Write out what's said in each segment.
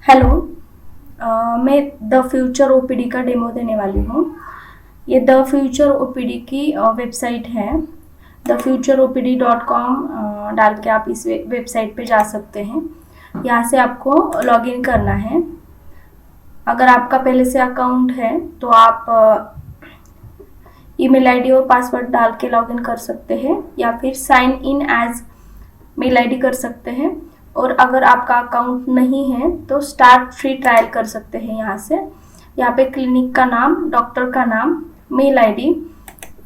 Hello. मैं the future OPD का demo देने वाली हूँ। ये द फ्यूचर ओपीडी की वेबसाइट है। thefutureopd.com डाल के आप इस वेबसाइट पे जा सकते हैं। यहाँ से आपको लॉगिन करना है। अगर आपका पहले से अकाउंट है तो आप ईमेल आईडी और पासवर्ड डाल के लॉगिन कर सकते हैं, या फिर sign in as mail ID कर सकते हैं। और अगर आपका अकाउंट नहीं है तो स्टार्ट फ्री ट्रायल कर सकते हैं। यहाँ पे क्लिनिक का नाम, डॉक्टर का नाम, mail ID,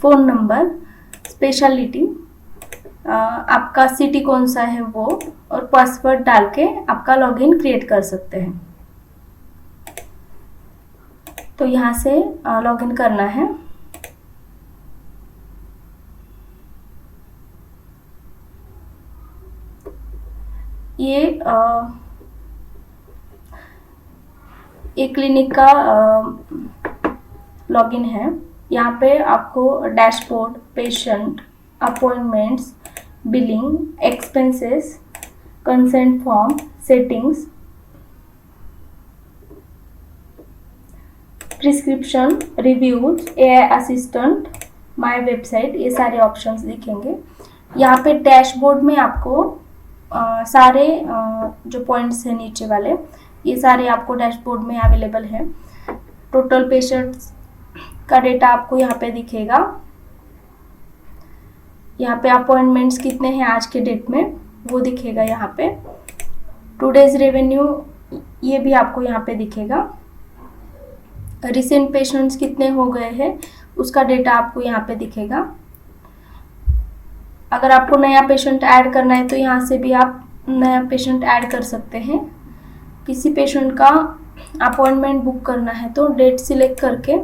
phone number, specialty, आपका सिटी कौन सा है वो, और पासवर्ड डाल के आपका लॉगिन क्रिएट कर सकते हैं। तो यहाँ से लॉगिन करना है। ये क्लिनिक का लॉगिन है। यहाँ पे आपको dashboard, patient, appointments, billing, expenses, consent form, settings, prescription, reviews, AI assistant, my website, ये सारे ऑप्शंस दिखेंगे। यहाँ पे डैशबोर्ड में आपको सारे जो पॉइंट्स हैं नीचे वाले, ये सारे आपको डैशबोर्ड में अवेलेबल है। टोटल पेशेंट्स का डेटा आपको यहाँ पे दिखेगा। यहाँ पे अपॉइंटमेंट्स कितने हैं आज के डेट में वो दिखेगा। यहाँ पे टुडेज रेवेन्यू ये भी आपको यहाँ पे दिखेगा। रिसेंट पेशेंट्स कितने हो गए हैं उसका डेटा आपको यहाँ पे दिखेगा। अगर आपको नया पेशेंट ऐड करना है तो यहाँ से भी आप नया पेशेंट ऐड कर सकते हैं। किसी पेशेंट का अपॉइंटमेंट बुक करना है तो डेट सिलेक्ट करके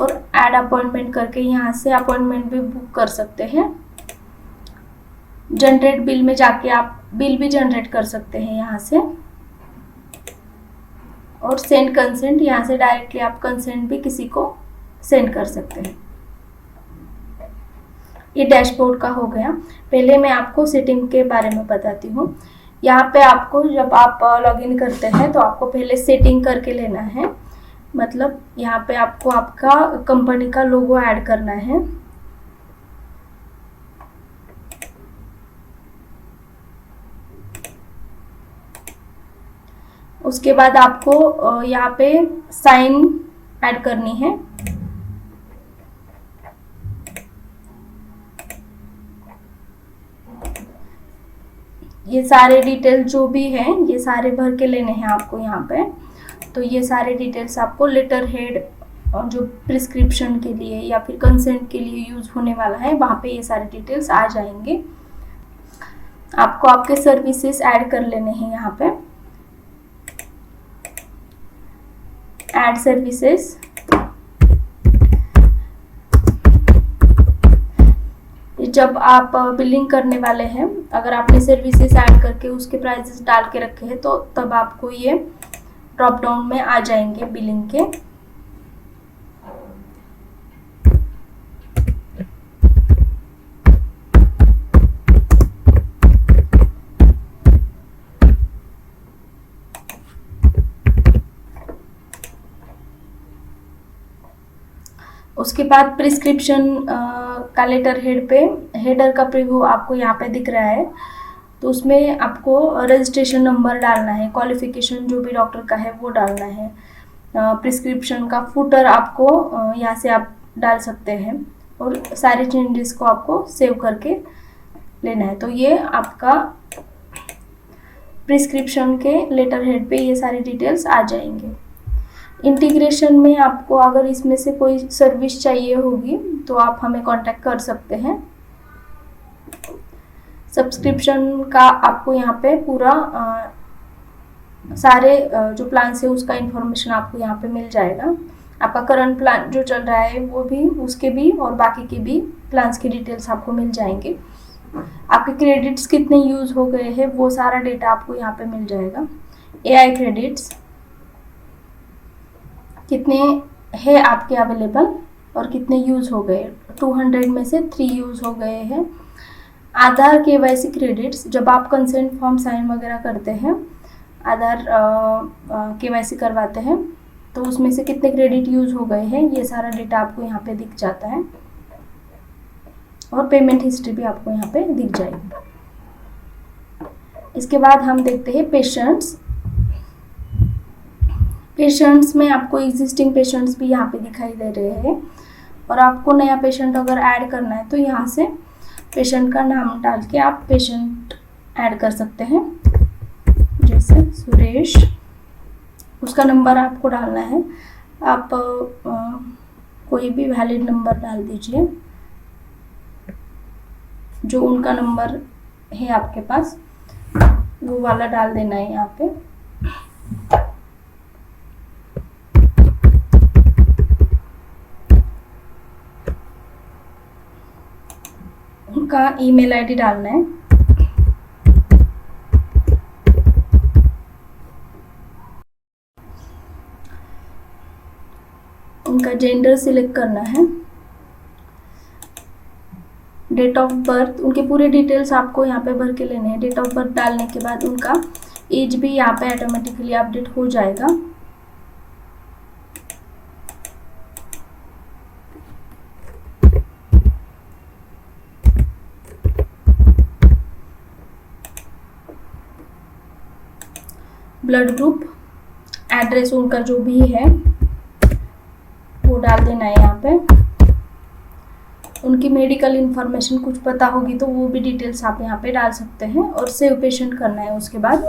और ऐड अपॉइंटमेंट करके यहाँ से अपॉइंटमेंट भी बुक कर सकते हैं। जनरेट बिल में जाके आप बिल भी जनरेट कर सकते हैं यहाँ से। और सेंड कंसेंट, यहाँ से डायरेक्टली आप कंसेंट भी किसी को सेंड कर सकते हैं। ये डैशबोर्ड का हो गया। पहले मैं आपको सेटिंग के बारे में बताती हूँ। यहाँ पे आपको जब आप लॉगिन करते हैं तो आपको पहले सेटिंग करके लेना है। मतलब यहाँ पे आपको आपका कंपनी का लोगो ऐड करना है। उसके बाद आपको यहाँ पे साइन ऐड करनी है। ये सारे डिटेल जो भी हैं ये सारे भर के लेने हैं आपको यहाँ पे। तो ये सारे डिटेल्स आपको लेटर हेड और जो प्रिस्क्रिप्शन के लिए या फिर कंसेंट के लिए यूज होने वाला है वहाँ पे ये सारे डिटेल्स आ जाएंगे। आपको आपके सर्विसेज ऐड कर लेने हैं। यहाँ पे ऐड सर्विसेज, जब आप बिलिंग करने वाले हैं, अगर आपने सर्विसेज ऐड करके उसके प्राइसेस डाल के रखे हैं तो तब आपको ये ड्रॉप डाउन में आ जाएंगे बिलिंग के। उसके बाद प्रिस्क्रिप्शन का लेटर हेड पे हेडर का प्रीव्यू आपको यहाँ पे दिख रहा है। तो उसमें आपको रजिस्ट्रेशन नंबर डालना है, क्वालिफिकेशन जो भी डॉक्टर का है वो डालना है। प्रिस्क्रिप्शन का फुटर आपको यहाँ से आप डाल सकते हैं और सारे चेंजेस को आपको सेव करके लेना है। तो ये आपका प्रिस्क्रिप्शन के लेटर हेड पे ये सारी डिटेल्स आ जाएंगे। इंटीग्रेशन में आपको अगर इसमें से कोई सर्विस चाहिए होगी तो आप हमें कांटेक्ट कर सकते हैं। सब्सक्रिप्शन का आपको यहाँ पे पूरा सारे जो प्लान है उसका इंफॉर्मेशन आपको यहाँ पे मिल जाएगा। आपका करंट प्लान जो चल रहा है वो भी, उसके भी और बाकी के भी प्लान्स की डिटेल्स आपको मिल जाएंगे। आपके क्रेडिट्स कितने यूज़ हो गए हैं वो सारा डेटा आपको यहाँ पे मिल जाएगा। एआई क्रेडिट्स कितने हैं आपके अवेलेबल और कितने यूज़ हो गए। 200 में से 3 यूज़ हो गए हैं। आधार केवाईसी क्रेडिट्स, जब आप कंसेंट फॉर्म साइन वगैरह करते हैं आधार KYC करवाते हैं तो उसमें से कितने क्रेडिट यूज हो गए हैं, ये सारा डेटा आपको यहाँ पे दिख जाता है और पेमेंट हिस्ट्री भी आपको यहाँ पे दिख जाएगी। इसके बाद हम देखते हैं पेशेंट्स। पेशेंट्स में आपको एग्जिस्टिंग पेशेंट्स भी यहाँ पे दिखाई दे रहे हैं और आपको नया पेशेंट अगर ऐड करना है तो यहाँ से पेशेंट का नाम डाल के आप पेशेंट ऐड कर सकते हैं। जैसे सुरेश, उसका नंबर आपको डालना है। आप कोई भी वैलिड नंबर डाल दीजिए, जो उनका नंबर है आपके पास वो वाला डाल देना है यहाँ पे। उनका ईमेल आईडी डालना है। उनका जेंडर सिलेक्ट करना है। डेट ऑफ बर्थ, उनके पूरे डिटेल्स आपको यहाँ पे भर के लेने हैं। डेट ऑफ बर्थ डालने के बाद उनका एज भी यहाँ पे ऑटोमेटिकली अपडेट हो जाएगा। ब्लड ग्रुप, एड्रेस उनका जो भी है वो डाल देना है यहाँ पे। उनकी मेडिकल इंफॉर्मेशन कुछ पता होगी तो वो भी डिटेल्स आप यहाँ पे डाल सकते हैं और सेव पेशेंट करना है। उसके बाद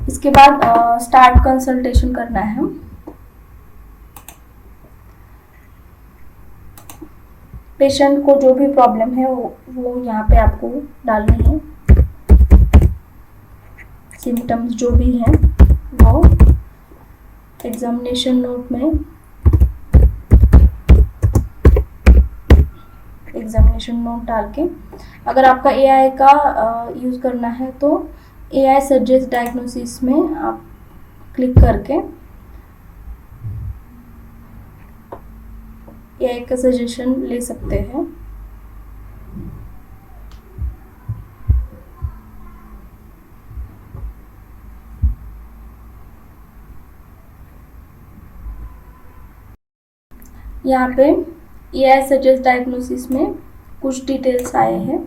इसके बाद स्टार्ट कंसल्टेशन करना है। पेशेंट को जो भी प्रॉब्लम है वो यहाँ पे आपको डालनी है। सिम्टम्स जो भी हैं वो एग्जामिनेशन नोट में एग्जामिनेशन नोट डाल के, अगर आपका AI का यूज़ करना है तो AI सजेस्ट डायग्नोसिस में आप क्लिक करके AI का सजेशन ले सकते हैं। यहाँ पे AI सजेस्ट डायग्नोसिस में कुछ डिटेल्स आए हैं,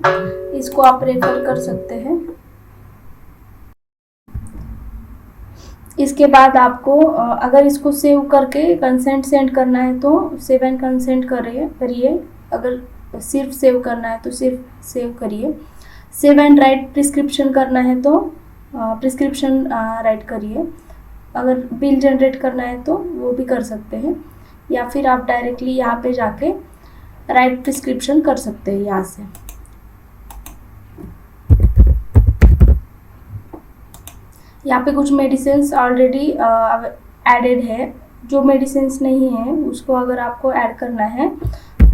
इसको आप रेफर कर सकते हैं। इसके बाद आपको अगर इसको सेव करके कंसेंट सेंड करना है तो सेव एंड कंसेंट करिए। अगर सिर्फ सेव करना है तो सिर्फ सेव करिए। सेव एंड राइट प्रिस्क्रिप्शन करना है तो प्रिस्क्रिप्शन राइट करिए। अगर बिल जनरेट करना है तो वो भी कर सकते हैं, या फिर आप डायरेक्टली यहाँ पे जाके राइट प्रिस्क्रिप्शन कर सकते हैं यहाँ से। यहाँ पे कुछ मेडिसिन्स ऑलरेडी एडेड है। जो मेडिसिन्स नहीं है उसको अगर आपको ऐड करना है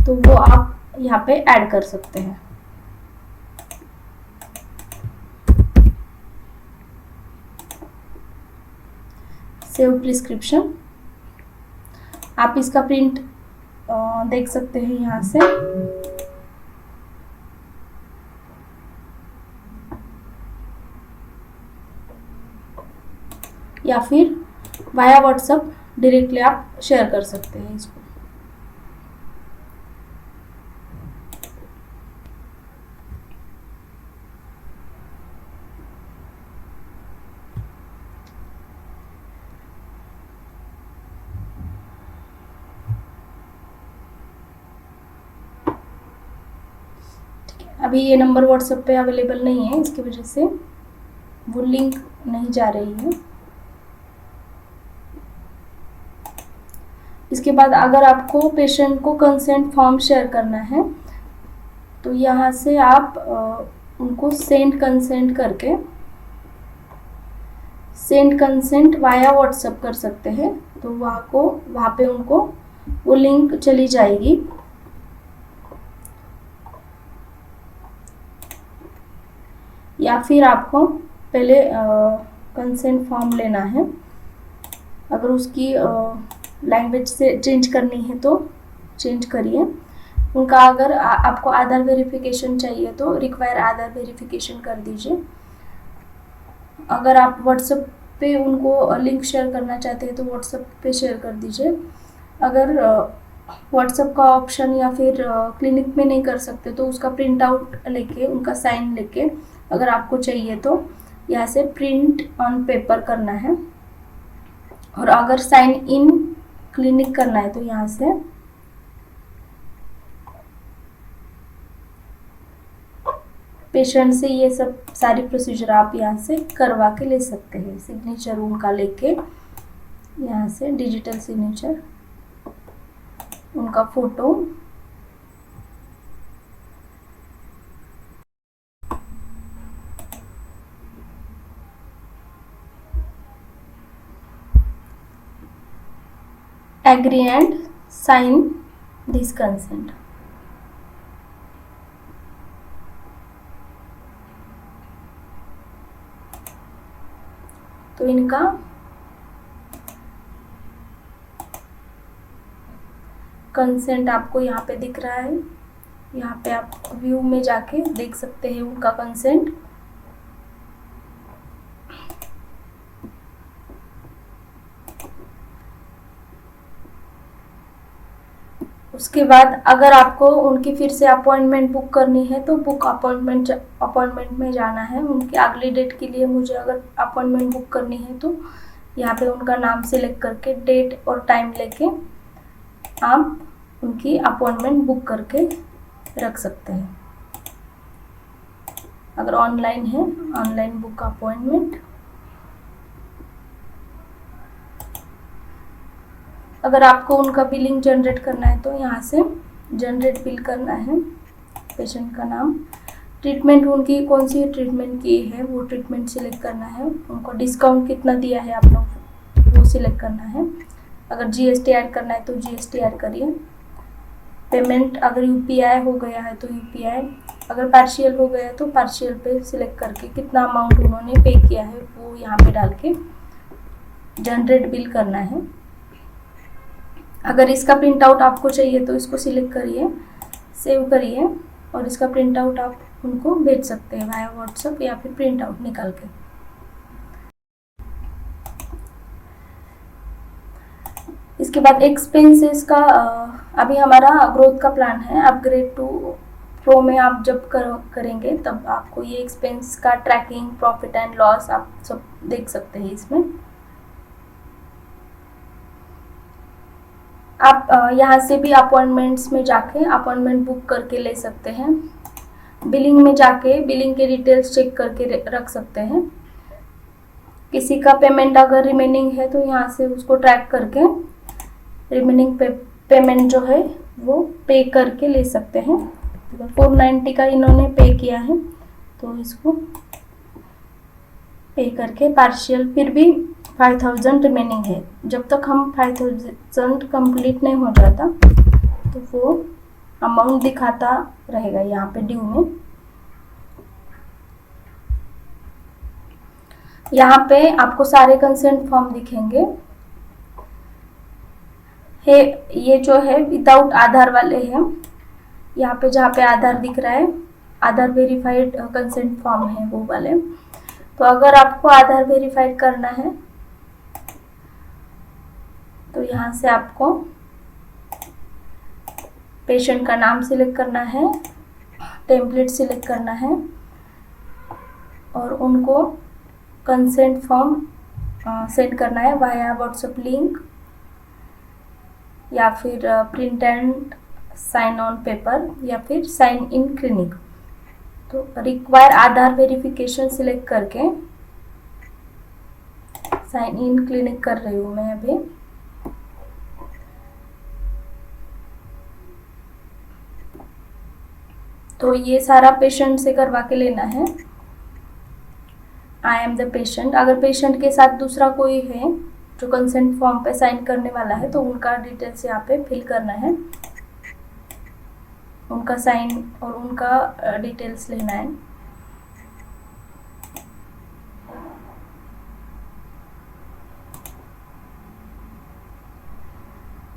तो वो आप यहाँ पे ऐड कर सकते हैं। सेव प्रिस्क्रिप्शन, आप इसका प्रिंट देख सकते हैं यहाँ से। या फिर वाया व्हाट्सएप डायरेक्टली आप शेयर कर सकते हैं इसको। अभी ये नंबर व्हाट्सएप पे अवेलेबल नहीं है, इसकी वजह से वो लिंक नहीं जा रही है। इसके बाद अगर आपको पेशेंट को कंसेंट फॉर्म शेयर करना है तो यहाँ से आप उनको सेंड कंसेंट करके सेंड कंसेंट वाया व्हाट्सएप कर सकते हैं। तो वहाँ पे उनको वो लिंक चली जाएगी। या फिर आपको पहले कंसेंट फॉर्म लेना है। अगर उसकी लैंग्वेज से चेंज करनी है तो चेंज करिए, उनका अगर आपको आधार वेरिफिकेशन चाहिए तो रिक्वायर आधार वेरिफिकेशन कर दीजिए। अगर आप व्हाट्सएप पे उनको लिंक शेयर करना चाहते हैं तो व्हाट्सएप पे शेयर कर दीजिए। अगर व्हाट्सएप का ऑप्शन या फिर क्लिनिक में नहीं कर सकते तो उसका प्रिंट आउट लेके, उनका साइन लेके अगर आपको चाहिए तो यहाँ से प्रिंट ऑन पेपर करना है। और अगर साइन इन क्लिनिक करना है तो यहाँ से पेशेंट से ये सब सारी प्रोसीजर आप यहाँ से करवा के ले सकते हैं। सिग्नेचर उनका लेके यहाँ से डिजिटल सिग्नेचर, उनका photo, agree and sign this consent. तो इनका कंसेंट आपको यहाँ पे दिख रहा है। यहाँ पे आप व्यू में जाके देख सकते हैं उनका कंसेंट। उसके बाद अगर आपको उनकी फिर से अपॉइंटमेंट बुक करनी है तो बुक अपॉइंटमेंट में जाना है। उनकी अगली डेट के लिए मुझे अगर अपॉइंटमेंट बुक करनी है तो यहाँ पे उनका नाम सेलेक्ट करके डेट और टाइम लेके आप उनकी अपॉइंटमेंट बुक करके रख सकते हैं। अगर ऑनलाइन है, ऑनलाइन बुक अपॉइंटमेंट। अगर आपको उनका बिलिंग जनरेट करना है तो यहाँ से जनरेट बिल करना है, पेशेंट का नाम, ट्रीटमेंट उनकी कौन सी ट्रीटमेंट की है वो ट्रीटमेंट सिलेक्ट करना है, उनको डिस्काउंट कितना दिया है आपने वो सिलेक्ट करना है। अगर जीएसटी ऐड करना है तो जीएसटी ऐड करिए। पेमेंट अगर यूपीआई हो गया है तो यूपीआई, अगर पार्शियल हो गया तो पार्शियल पे सिलेक्ट करके कितना अमाउंट उन्होंने पे किया है वो यहाँ पे डाल के जनरेट बिल करना है। अगर इसका प्रिंट आउट आपको चाहिए तो इसको सिलेक्ट करिए, सेव करिए और इसका प्रिंट आउट आप उनको भेज सकते हैं वाया व्हाट्सएप या फिर प्रिंट आउट निकाल के। इसके बाद एक्सपेंसेस का अभी हमारा ग्रोथ का प्लान है। अपग्रेड टू प्रो में आप जब करेंगे तब आपको ये एक्सपेंस का ट्रैकिंग, प्रॉफिट एंड लॉस आप सब देख सकते हैं इसमें। आप यहाँ से भी अपॉइंटमेंट्स में जाके अपॉइंटमेंट बुक करके ले सकते हैं। बिलिंग में जाके बिलिंग के डिटेल्स चेक करके रख सकते हैं। किसी का पेमेंट अगर रिमेनिंग है तो यहाँ से उसको ट्रैक करके रिमेनिंग पेमेंट जो है वो पे करके ले सकते हैं। 490 का इन्होंने पे किया है तो इसको पे करके पार्शियल, फिर भी 5000 रिमेनिंग है। जब तक हम 5000 कंप्लीट नहीं हो जाता तो वो अमाउंट दिखाता रहेगा यहाँ पे ड्यू में। यहाँ पे आपको सारे कंसेंट फॉर्म दिखेंगे। ये जो है विदाउट आधार वाले हैं। यहाँ पे जहाँ पे आधार दिख रहा है, आधार वेरीफाइड कंसेंट फॉर्म है वो वाले। तो अगर आपको आधार वेरीफाइड करना है तो यहाँ से आपको पेशेंट का नाम सिलेक्ट करना है, टेम्पलेट सिलेक्ट करना है और उनको कंसेंट फॉर्म सेंड करना है वाया व्हाट्सएप लिंक या फिर print and sign on paper या फिर साइन इन क्लिनिक। तो रिक्वायर आधार वेरिफिकेशन सिलेक्ट करके साइन इन क्लिनिक कर रही हूँ मैं अभी। तो ये सारा पेशेंट से करवा के लेना है। I am the patient. अगर पेशेंट के साथ दूसरा कोई है जो कंसेंट फॉर्म पे साइन करने वाला है तो उनका डिटेल्स यहाँ पे फिल करना है, उनका साइन और उनका डिटेल्स लेना है।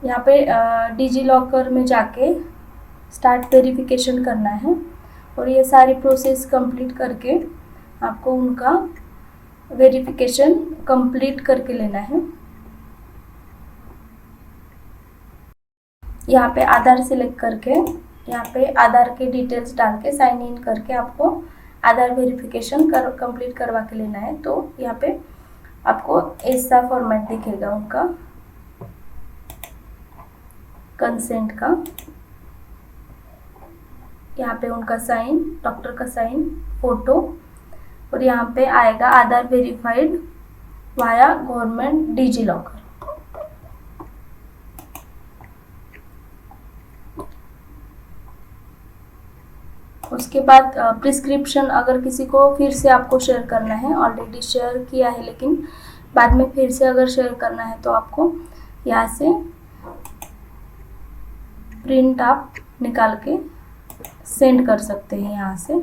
यहाँ पे डिजी लॉकर में जाके स्टार्ट वेरिफिकेशन करना है और ये सारी प्रोसेस कंप्लीट करके आपको उनका वेरिफिकेशन कंप्लीट करके लेना है। यहाँ पे आधार सिलेक्ट करके यहाँ पे आधार के डिटेल्स डाल के साइन इन करके आपको आधार वेरिफिकेशन कंप्लीट करवा के लेना है। तो यहाँ पे आपको ऐसा फॉर्मेट दिखेगा उनका कंसेंट का। यहाँ पे उनका साइन, डॉक्टर का साइन, फोटो और यहाँ पे आएगा आधार verified via government digi locker. उसके बाद प्रिस्क्रिप्शन अगर किसी को फिर से आपको शेयर करना है, ऑलरेडी शेयर किया है लेकिन बाद में फिर से अगर शेयर करना है तो आपको यहाँ से प्रिंट आप निकाल के सेंड कर सकते हैं यहाँ से।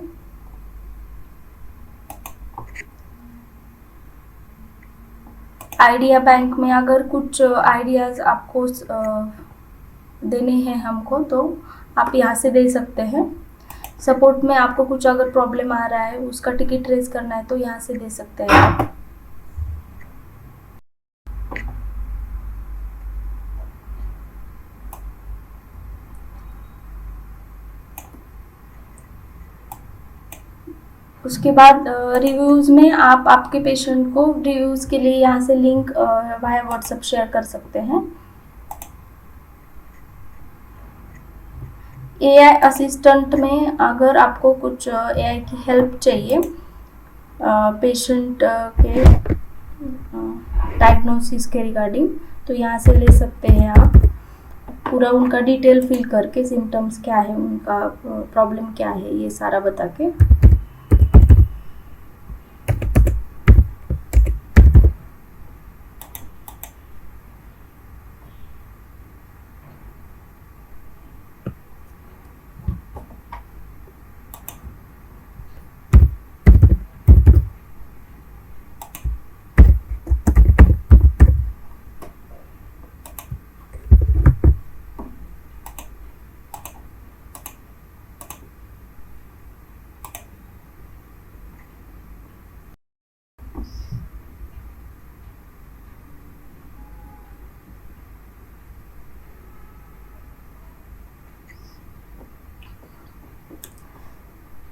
आइडिया बैंक में अगर कुछ आइडियाज़ आपको देने हैं हमको तो आप यहाँ से दे सकते हैं। सपोर्ट में आपको कुछ अगर प्रॉब्लम आ रहा है, उसका टिकट रेज करना है तो यहाँ से दे सकते हैं आप। उसके बाद रिव्यूज़ में आप आपके पेशेंट को रिव्यूज़ के लिए यहाँ से लिंक वाया व्हाट्सएप शेयर कर सकते हैं। एआई असिस्टेंट में अगर आपको कुछ एआई की हेल्प चाहिए पेशेंट के डायग्नोसिस के रिगार्डिंग तो यहाँ से ले सकते हैं आप। पूरा उनका डिटेल फिल करके सिम्टम्स क्या है, उनका प्रॉब्लम क्या है, ये सारा बता के।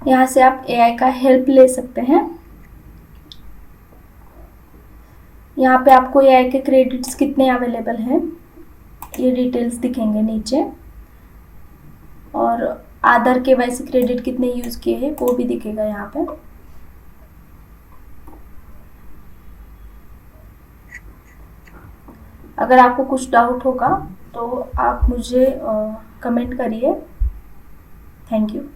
यहाँ से आप एआई का हेल्प ले सकते हैं। यहाँ पे आपको एआई के क्रेडिट्स कितने अवेलेबल हैं ये डिटेल्स दिखेंगे नीचे और आधार केवाईसी क्रेडिट कितने यूज़ किए हैं वो भी दिखेगा यहाँ पे। अगर आपको कुछ डाउट होगा तो आप मुझे कमेंट करिए। Thank you.